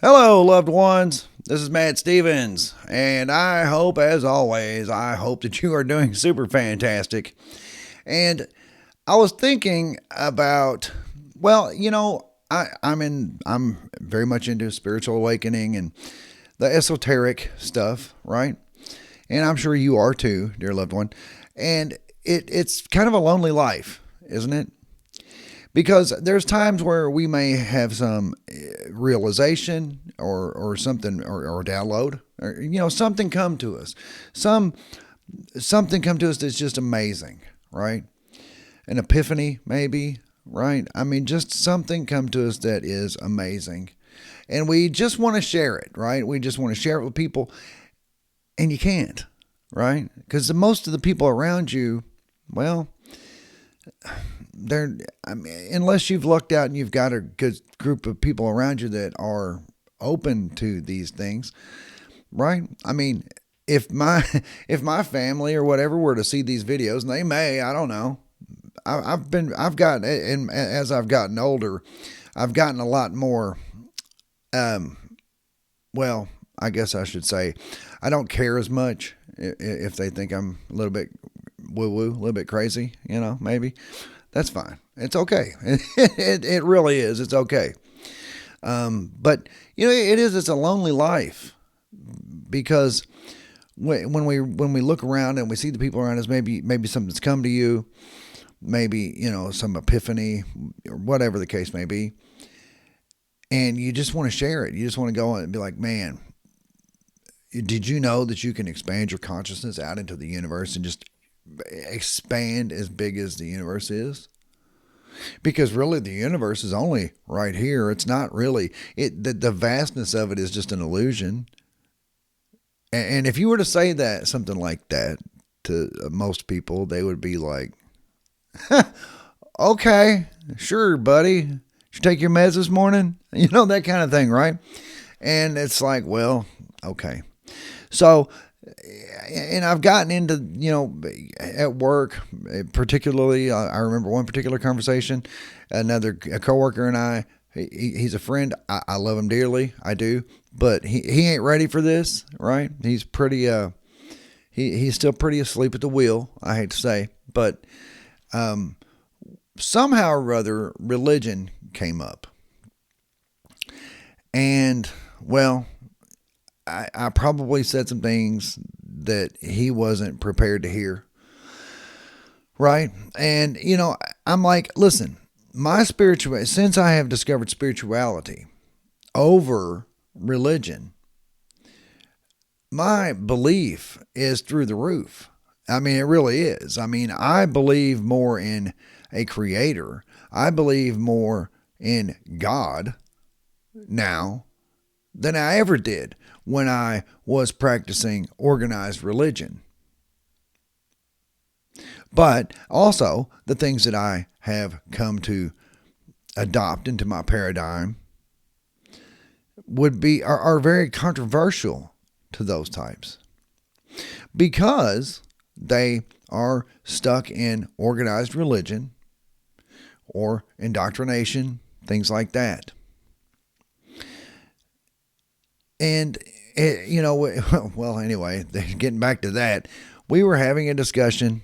Hello, loved ones. This is Matt Stevens, and I hope, as always, that you are doing super fantastic. And I was thinking about, I'm very much into spiritual awakening and the esoteric stuff, right? And I'm sure you are too, dear loved one. And it's kind of a lonely life, isn't it? Because there's times where we may have some realization or something or download or something come to us, some something come to us that's just amazing, right? An epiphany, maybe, right? I mean, just something come to us that is amazing, and we just want to share it, right? We just want to share it with people, and you can't, right? Because most of the people around you, well, they're I mean, unless you've lucked out and you've got a good group of people around you that are open to these things, right? I mean, if my if my family or whatever were to see these videos, and they may, I don't know. I've gotten, and as I've gotten older, I've gotten a lot more. Um, well, I guess I should say, I don't care as much if they think I'm a little bit woo woo, a little bit crazy. Maybe that's fine. It's okay. It really is. It's okay. But it is. It's a lonely life because when we look around and we see the people around us, maybe something's come to you, maybe some epiphany or whatever the case may be, and you just want to share it. You just want to go and be like, man, did you know that you can expand your consciousness out into the universe and just expand as big as the universe is? Because really the universe is only right here. It's not really the vastness of it is just an illusion. And if you were to say that something like that to most people, they would be like, okay, sure, buddy. Did you take your meds this morning? That kind of thing, right? And it's like, well, okay. So, and I've gotten into, at work, particularly, I remember one particular conversation, a coworker and I, he's a friend. I love him dearly. I do. But he ain't ready for this, right? He's pretty, he's still pretty asleep at the wheel, I hate to say. But somehow or other, religion came up. And, well, I probably said some things that he wasn't prepared to hear. Right. And, I'm like, listen, since I have discovered spirituality over religion, my belief is through the roof. I mean, it really is. I mean, I believe more in a creator. I believe more in God now than I ever did when I was practicing organized religion. But also, the things that I have come to adopt into my paradigm are very controversial to those types because they are stuck in organized religion or indoctrination, things like that. And, well, anyway, getting back to that, we were having a discussion,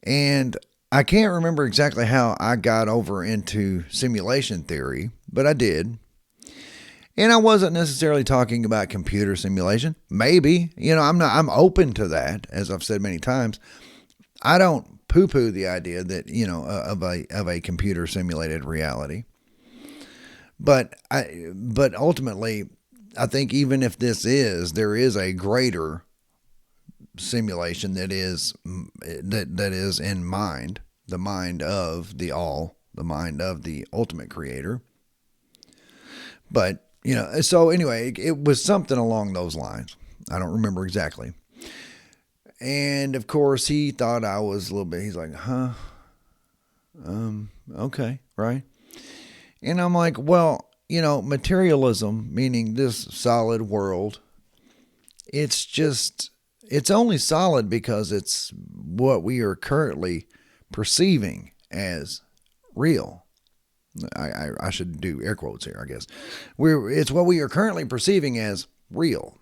and I can't remember exactly how I got over into simulation theory, but I did. And I wasn't necessarily talking about computer simulation. Maybe, I'm open to that, as I've said many times. I don't poo-poo the idea that, of a computer simulated reality. But ultimately, I think even if there is a greater simulation that is in mind, the mind of the all, the mind of the ultimate creator. But so anyway, it was something along those lines. I don't remember exactly. And of course, he thought I was a little bit. He's like, "Huh? Okay, right?" And I'm like, "Well, materialism, meaning this solid world, it's only solid because it's what we are currently perceiving as real. I should do air quotes here, I guess. It's what we are currently perceiving as real.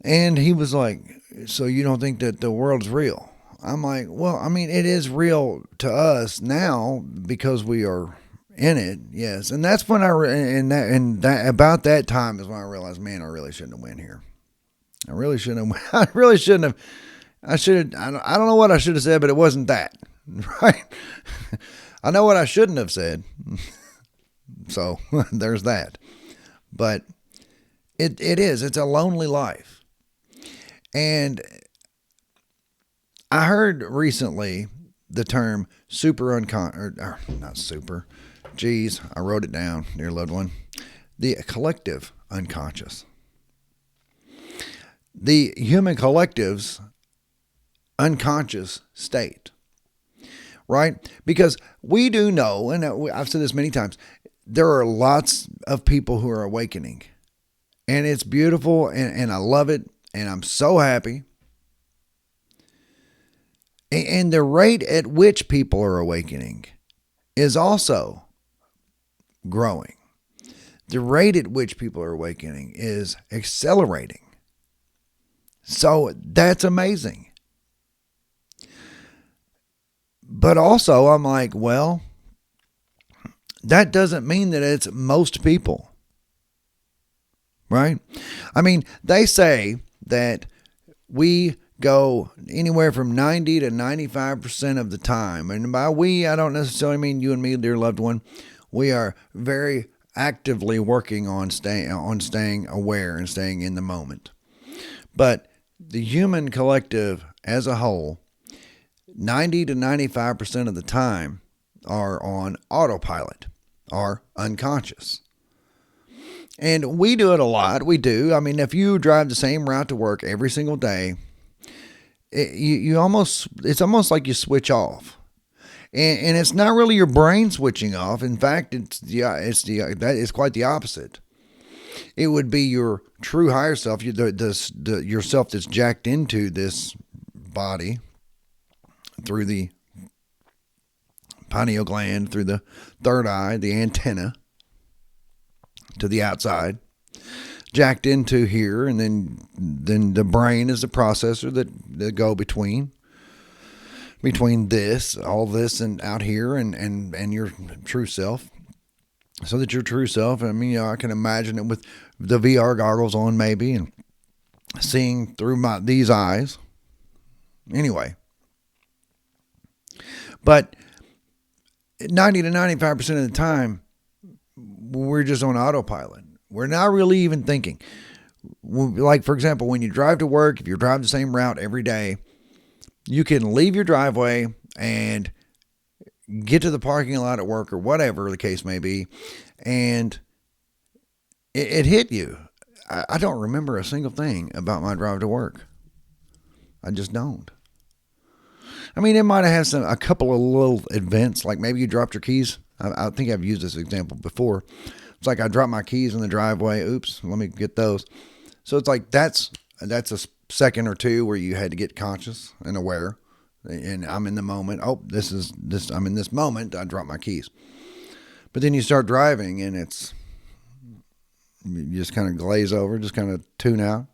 And he was like, so you don't think that the world's real? I'm like, well, I mean, it is real to us now because we are in it, yes. And that's when and that about that time is when I realized, man, I really shouldn't have went here. I really shouldn't have. I really shouldn't have. I should. I don't know what I should have said, but it wasn't that, right? I know what I shouldn't have said. So there's that. But it is. It's a lonely life. And I heard recently the term super unconscious, or not super, geez, I wrote it down, dear loved one. The collective unconscious. The human collective's unconscious state, right? Because we do know, and I've said this many times, there are lots of people who are awakening. And it's beautiful, and I love it, and I'm so happy. And the rate at which people are awakening is also growing. The rate at which people are awakening is accelerating. So that's amazing. But also, I'm like, well, that doesn't mean that it's most people. Right? I mean, they say that we go anywhere from 90 to 95% of the time. And by we, I don't necessarily mean you and me, dear loved one. We are very actively working on staying aware and staying in the moment. But the human collective as a whole, 90 to 95% of the time are on autopilot, are unconscious. And we do it a lot. We do. I mean, if you drive the same route to work every single day, it's almost like you switch off. And it's not really your brain switching off. In fact, it's quite the opposite. It would be your true higher self, yourself that's jacked into this body through the pineal gland, through the third eye, the antenna, to the outside, jacked into here, and then the brain is the processor that go between this, all this, and out here, and your true self. So that your true self, I mean, I can imagine it with the VR goggles on, maybe, and seeing through these eyes. Anyway, but 90 to 95% of the time, we're just on autopilot. We're not really even thinking. Like, for example, when you drive to work, if you drive the same route every day, you can leave your driveway and get to the parking lot at work or whatever the case may be, and it hit you. I don't remember a single thing about my drive to work. I just don't. I mean, it might have had a couple of little events, like maybe you dropped your keys. I think I've used this example before. It's like I dropped my keys in the driveway. Oops, let me get those. So it's like that's a second or two where you had to get conscious and aware. And I'm in the moment. Oh, I'm in this moment. I dropped my keys. But then you start driving and you just kind of glaze over, just kind of tune out.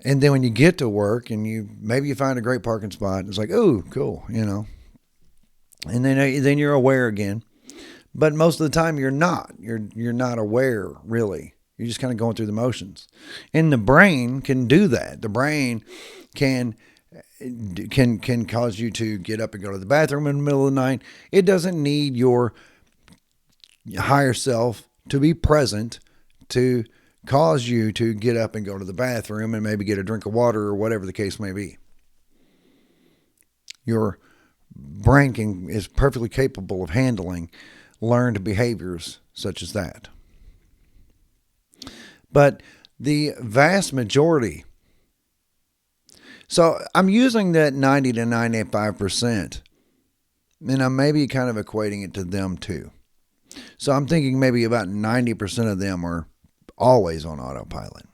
And then when you get to work and maybe you find a great parking spot, it's like, oh, cool, And then you're aware again. But most of the time you're not. You're not aware, really. You're just kind of going through the motions. And the brain can do that. The brain can cause you to get up and go to the bathroom in the middle of the night. It doesn't need your higher self to be present to cause you to get up and go to the bathroom and maybe get a drink of water or whatever the case may be. Your brain is perfectly capable of handling learned behaviors such as that. But the vast majority, so I'm using that 90 to 95%, and I'm maybe kind of equating it to them too. So I'm thinking maybe about 90% of them are always on autopilot.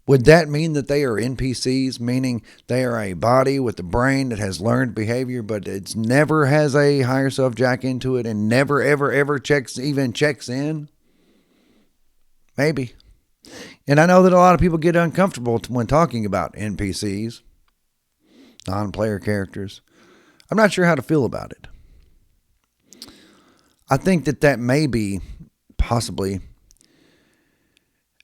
Would that mean that they are NPCs, meaning they are a body with a brain that has learned behavior, but it's never has a higher self jack into it and never, ever, ever checks in? Maybe. And I know that a lot of people get uncomfortable when talking about NPCs, non-player characters. I'm not sure how to feel about it. I think that may be possibly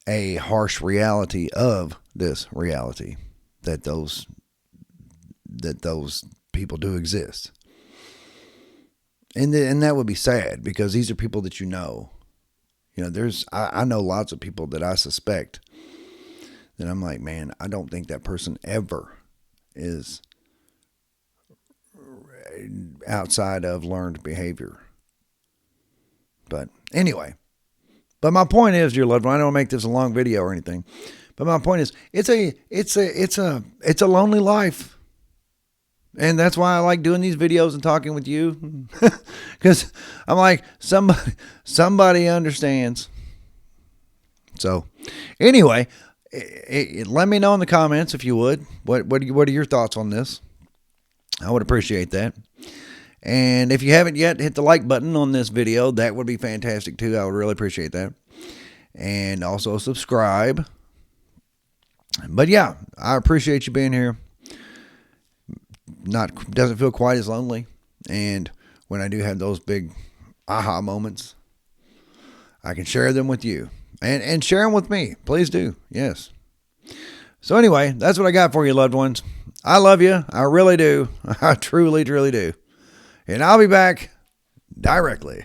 a harsh reality of this reality, that those people do exist. And that would be sad, because these are people that you know. You know, I know lots of people that I suspect that I'm like, man, I don't think that person ever is outside of learned behavior. But anyway, my point is, dear loved one, I don't make this a long video or anything, but my point is, it's a lonely life. And that's why I like doing these videos and talking with you, because I'm like, somebody understands. So anyway, let me know in the comments, if you would, what are your thoughts on this? I would appreciate that. And if you haven't yet, hit the like button on this video. That would be fantastic too. I would really appreciate that. And also subscribe. But yeah, I appreciate you being here. Doesn't feel quite as lonely. And when I do have those big aha moments, I can share them with you. And share them with me. Please do. Yes. So anyway, that's what I got for you, loved ones. I love you. I really do. I truly, truly do. And I'll be back directly.